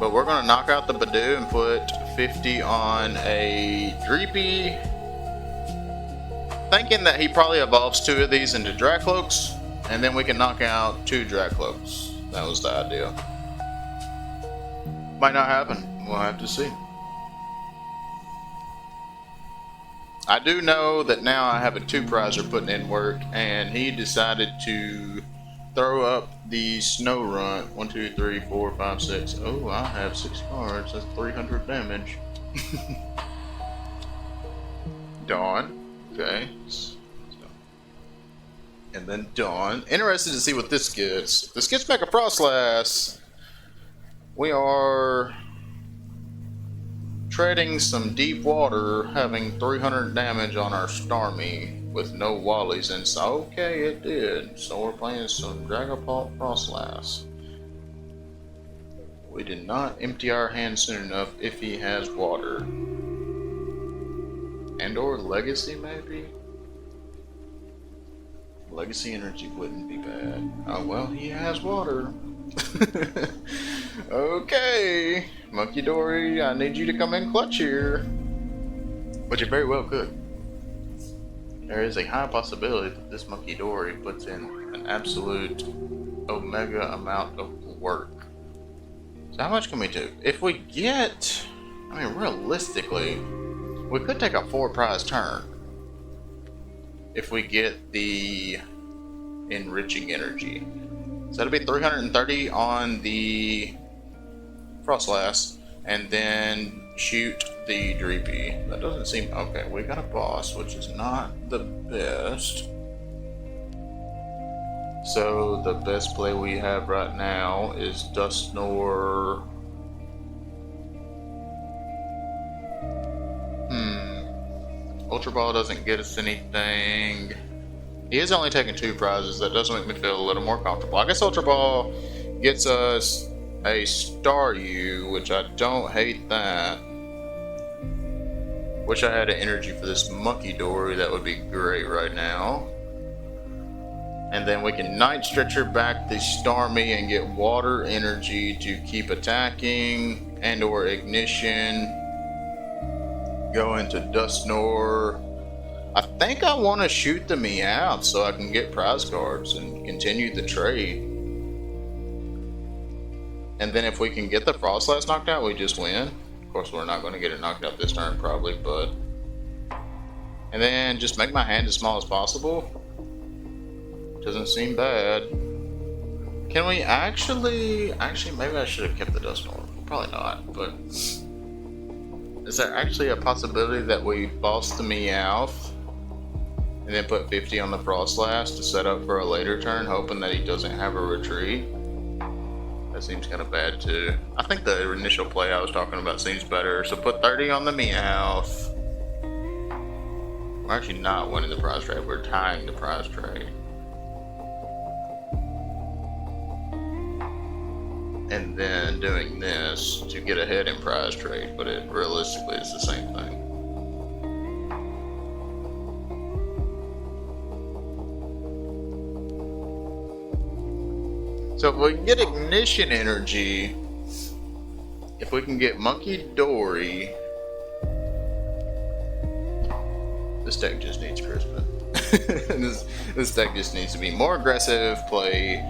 But we're going to knock out the Badoo and put 50 on a Dreepy. Thinking that he probably evolves 2 of these into Dracloaks. And then we can knock out 2 Dracloaks. That was the idea. Might not happen. We'll have to see. I do know that now I have a 2-prizer putting in work, and he decided to throw up the Snow Runt. 1, 2, 3, 4, 5, 6. Oh, I have 6 cards. That's 300 damage. Dawn. Okay. And then Dawn. Interested to see what this gets. If this gets Mega Frostlass, we are treading some deep water, having 300 damage on our Starmie with no Wallies inside. Okay, it did. So we're playing some Dragapult Frostlass. We did not empty our hand soon enough if he has water. And or Legacy, maybe? Legacy energy wouldn't be bad. Oh well, he has water. Okay, Monkey Dory, I need you to come in clutch here. But you very well could. There is a high possibility that this Monkey Dory puts in an absolute omega amount of work. So how much can we do? If we get, I mean, realistically, we could take a 4-prize turn. If we get the enriching energy. So that'll be 330 on the Frostlass, and then shoot the Dreepy. That doesn't seem... Okay, we got a boss, which is not the best. So the best play we have right now is Dusknoir. Ultra Ball doesn't get us anything. He is only taking 2 prizes. That does make me feel a little more comfortable. I guess Ultra Ball gets us a Starmie, which I don't hate that. Wish I had an energy for this Monkey Dory. That would be great right now. And then we can Night Stretcher back the Starmie and get water energy to keep attacking and or ignition. Go into Dusknoir. I think I want to shoot the Meowth so I can get prize cards and continue the trade. And then if we can get the Frostlass knocked out, we just win. Of course, we're not going to get it knocked out this turn probably, but... And then just make my hand as small as possible. Doesn't seem bad. Can we actually... Actually, maybe I should have kept the Dusknoir. Probably not, but... Is there actually a possibility that we boss the Meowth and then put 50 on the Frostlass to set up for a later turn, hoping that he doesn't have a retreat? That seems kind of bad too. I think the initial play I was talking about seems better. So put 30 on the Meowth. We're actually not winning the prize trade. We're tying the prize trade. And then doing this to get ahead in prize trade, but it realistically is the same thing. So if we can get ignition energy, if we can get Monkey Dory, this deck just needs Crispin. this deck just needs to be more aggressive, play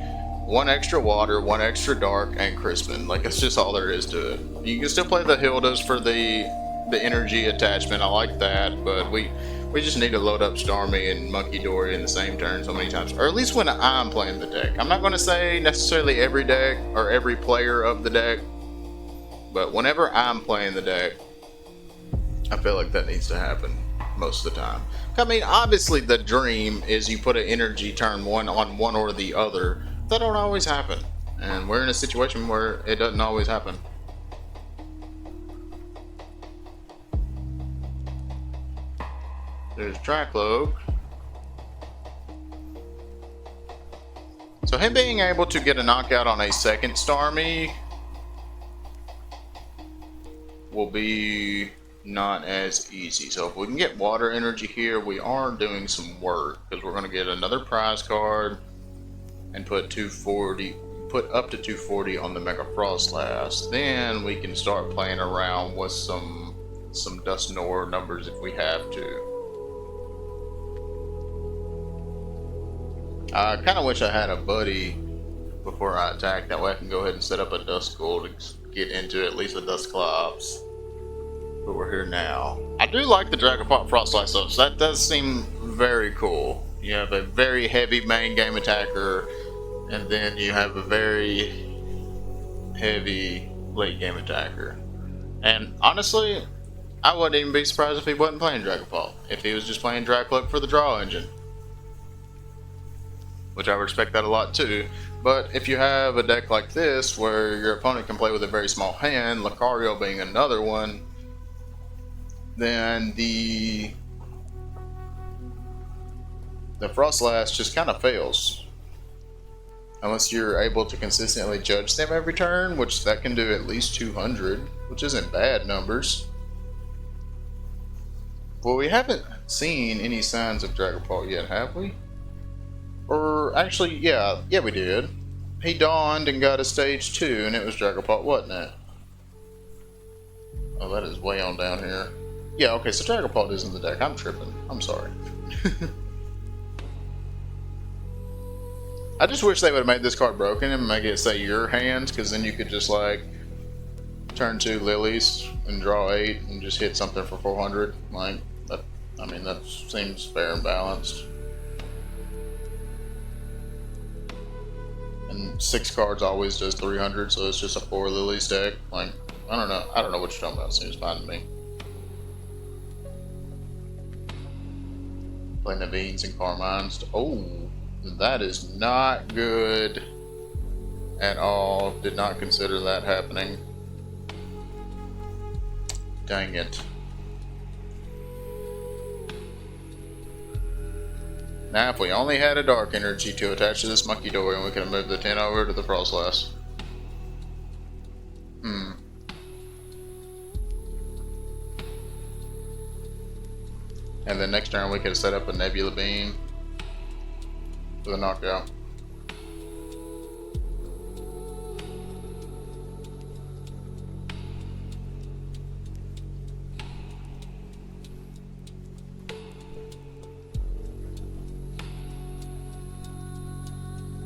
1 extra water, 1 extra dark, and Crispin. Like, that's just all there is to it. You can still play the Hildas for the energy attachment. I like that, but we just need to load up Starmie and Monkey Dory in the same turn so many times. Or at least when I'm playing the deck. I'm not going to say necessarily every deck or every player of the deck, but whenever I'm playing the deck, I feel like that needs to happen most of the time. I mean, obviously the dream is you put an energy turn 1 on one or the other. That don't always happen, and we're in a situation where it doesn't always happen. There's Tracloak. So him being able to get a knockout on a second Starmie will be not as easy. So if we can get water energy here, we are doing some work, because we're going to get another prize card and put up to 240 on the Mega Frostlass. Then we can start playing around with some Dusknoir numbers if we have to. I kind of wish I had a buddy before I attack. That way I can go ahead and set up a Duskull to get into at least a Dusclops. But we're here now. I do like the Dragapult Frostlass though, so that does seem very cool. You have a very heavy main game attacker, and then you have a very heavy late game attacker. And honestly, I wouldn't even be surprised if he wasn't playing Dragapult. If he was just playing Dracloak for the draw engine. Which I respect that a lot too. But if you have a deck like this, where your opponent can play with a very small hand, Lucario being another one, then the Frostlass just kind of fails. Unless you're able to consistently judge them every turn, which that can do at least 200, which isn't bad numbers. Well, we haven't seen any signs of Dragapult yet, have we? Or actually, yeah, we did. He dawned and got a stage 2, and it was Dragapult, wasn't it? Oh, that is way on down here. Yeah, okay, so Dragapult is in the deck. I'm tripping. I'm sorry. I just wish they would have made this card broken and make it say your hands, because then you could just like turn 2 lilies and draw 8 and just hit something for 400. Like that, I mean, that seems fair and balanced. And 6 cards always does 300, so it's just a 4 lilies deck. Like, I don't know what you're talking about. Seems fine to me. Play Naveen's and Carmines. Oh, that is not good at all. Did not consider that happening. Dang it. Now, if we only had a Dark Energy to attach to this Monkey Dory, and we could have moved the 10 over to the Frostlass. And then next turn we could have set up a Nebula Beam for the knockout.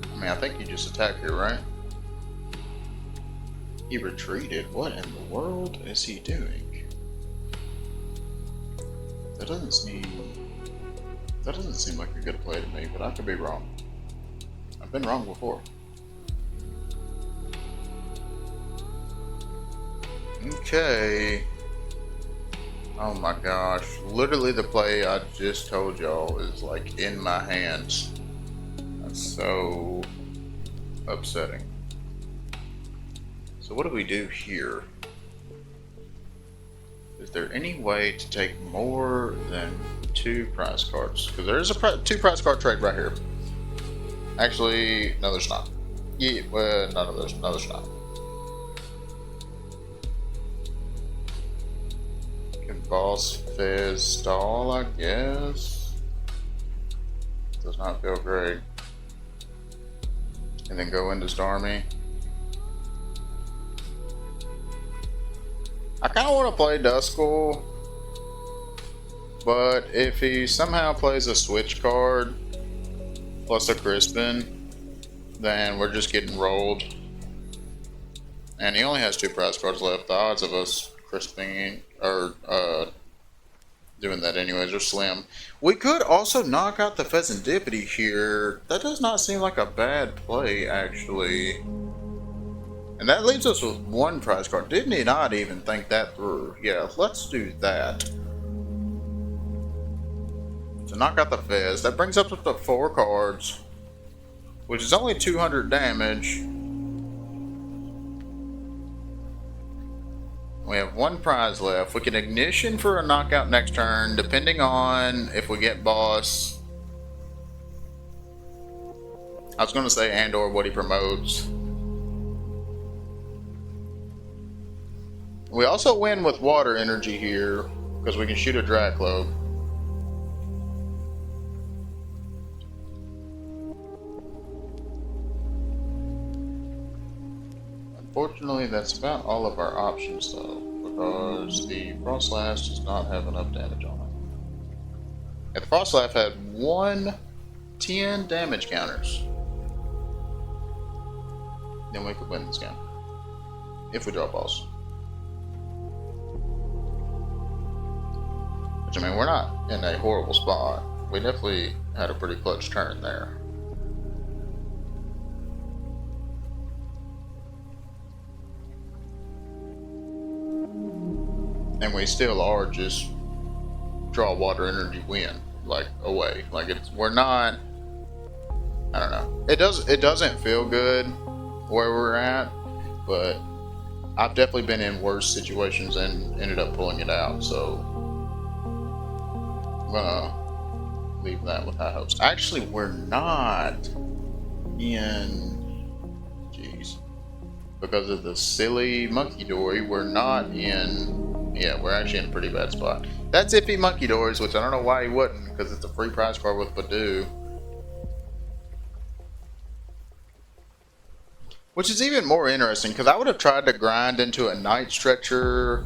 I mean, I think you just attack here, right? He retreated. What in the world is he doing? That doesn't seem like a good play to me, but I could be wrong. I've been wrong before. Okay. Oh my gosh. Literally the play I just told y'all is like in my hands. That's so upsetting. So what do we do here? Is there any way to take more than 2 prize cards? Because there is a 2 prize card trade right here. Actually, no, there's not. Yeah, well, no, there's not. Can Boss Fizz stall, I guess? Does not feel great. And then go into Starmie. I kind of want to play Dusknoir, but if he somehow plays a switch card plus a Crispin, then we're just getting rolled. And he only has 2 prize cards left. The odds of us Crisping or doing that anyways are slim. We could also knock out the Pheasantipity here. That does not seem like a bad play, actually. And that leaves us with 1 prize card. Didn't he not even think that through? Yeah, let's do that. So knock out the Fizz. That brings us up to 4 cards, which is only 200 damage. We have 1 prize left. We can Ignition for a knockout next turn, depending on if we get Boss. I was going to say and or what he promotes. We also win with Water Energy here, because we can shoot a Dracloak. Unfortunately, that's about all of our options, though, because the Frostlass does not have enough damage on it. If the Frostlass had 10 damage counters, then we could win this game. If we draw Boss. Which, I mean, we're not in a horrible spot. We definitely had a pretty clutch turn there. And we still are just draw Water Energy, win, like away. Like we're not. I don't know. It doesn't feel good where we're at, but I've definitely been in worse situations and ended up pulling it out. So I'm gonna leave that with high hopes. Actually, we're not in. Jeez, because of the silly Monkey Dory, we're not in. Yeah, we're actually in a pretty bad spot. That's iffy Monkey Doors, which I don't know why he wouldn't, because it's a free prize card with Badoo. Which is even more interesting, because I would have tried to grind into a night stretcher.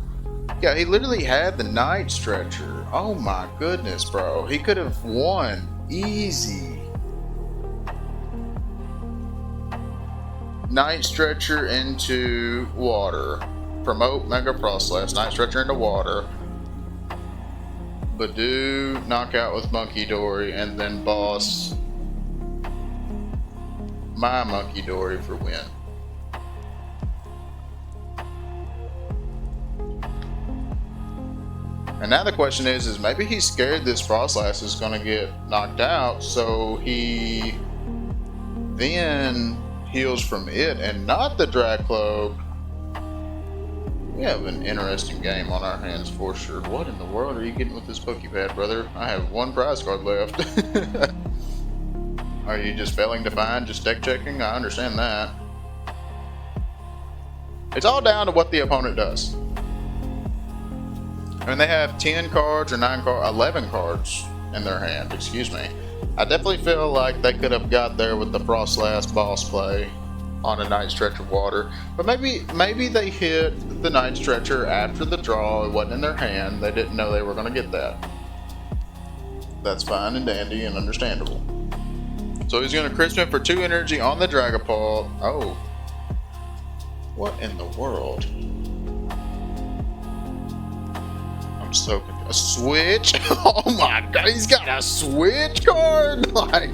Yeah, he literally had the night stretcher. Oh my goodness, bro. He could have won. Easy. Night stretcher into water. Promote Mega Frost Slash. Night stretcher into water. Badoo, knockout with Monkey Dory, and then boss my Monkey Dory for win. And now the question is maybe he's scared this Frostlass is going to get knocked out, so he then heals from it and not the Dracloak. We have an interesting game on our hands for sure. What in the world are you getting with this Pokepad, brother? I have one prize card left. Are you just failing to find, just deck checking? I understand that. It's all down to what the opponent does. I mean, they have 10 cards or 11 cards in their hand, excuse me. I definitely feel like they could have got there with the Frostlass boss play on a Night Stretcher water. But maybe they hit the Night Stretcher after the draw. It wasn't in their hand. They didn't know they were going to get that. That's fine and dandy and understandable. So he's going to crisp him for 2 energy on the Dragapult. Oh. What in the world? I'm so confused. A switch? Oh my god, he's got a switch card? Like,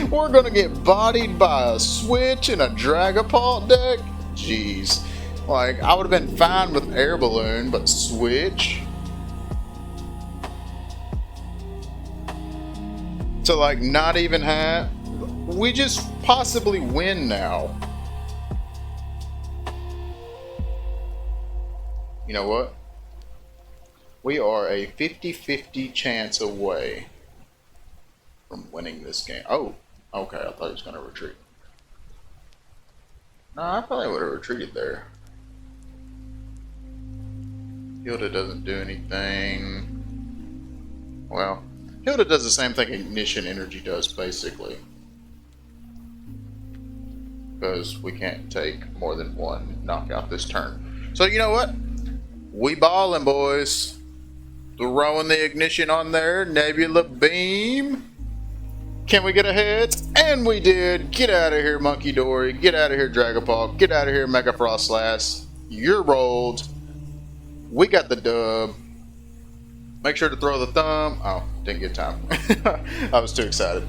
we're going to get bodied by a switch in a Dragapult deck? Jeez. Like, I would have been fine with Air Balloon, but switch? So, like, not even have... We just possibly win now. You know what? We are a 50-50 chance away from winning this game. Oh, okay, I thought he was going to retreat. No, I probably would have retreated there. Hilda doesn't do anything. Well, Hilda does the same thing Ignition Energy does, basically. Because we can't take more than one knockout this turn. So you know what? We ballin', boys. Throwing the Ignition on there. Nebula Beam. Can we get a hit? And we did. Get out of here, Monkey Dory. Get out of here, Dragapult. Get out of here, Mega Frostlass. You're rolled. We got the dub. Make sure to throw the thumb. Oh, didn't get time. I was too excited.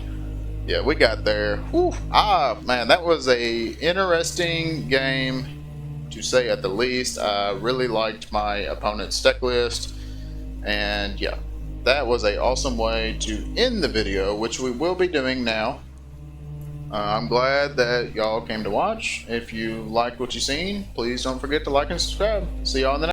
Yeah, we got there. Whew. Ah, man, that was a interesting game, to say at the least. I really liked my opponent's deck list. And yeah, that was an awesome way to end the video, which we will be doing now. I'm glad that y'all came to watch. If you liked what you seen, please don't forget to like and subscribe. See y'all in the next